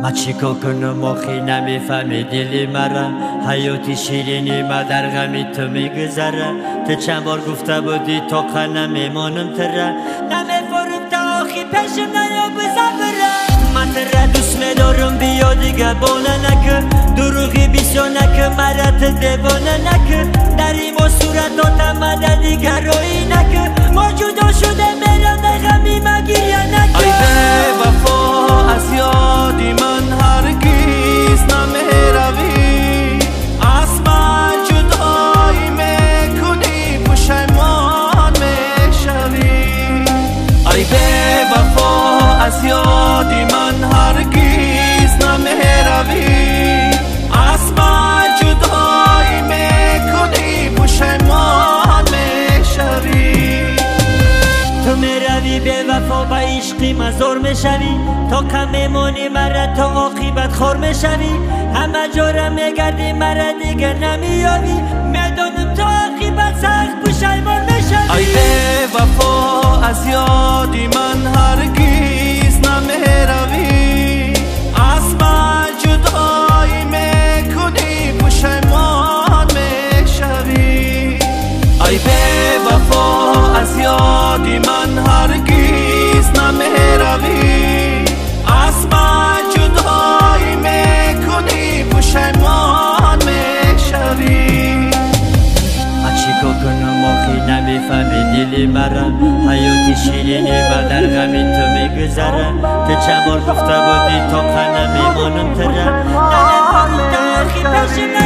من چیکار کنم آخی نمیفهمی دلی مرا حیاتی شیرینی ما در غمی تو میگذره تو چند بار گفته بودی تا قنم میمانم تره نمیفارم تا آخی پیشم نیا بزبره من تره دوست میدارم بیا دیگه بانه نکه دروغی بیسیا نکه مرت دیوانه نکه در این با صورتات مده دیگه روی نکه ما جدا شده میرم در غمی مگیریه نکه ای به وفا از یادی من هرگیز نمیروی از من جدایی میکنی پشیمان میشوی ای به وفا از یادی من هرگیز نمیروی از من جدایی میکنی پشیمان میشوی تو میروی به وفا با عشقی مزار میشوی تا کم میمونی مرا تا عاقبت خور میشوی همه جا میگردی مرا دیگه نمیابی میدانم تا عاقبت سخت پشیمان میشوی ای به وفا از یادی من هرگیز نمیروی از من جدایی میکنی پشیمان میشوی ای به وفا از یادی من هرگیز نمیروی از من جدایی میکنی پشیمان میشوی من چیکار کنم آخی نمیفهمی دلی مرا حیاتی شیرینی ما در غمی تو میگذره تو چند بار گفته بودی تا قنم میمانم تره نمیفهمم تا آخی پیشم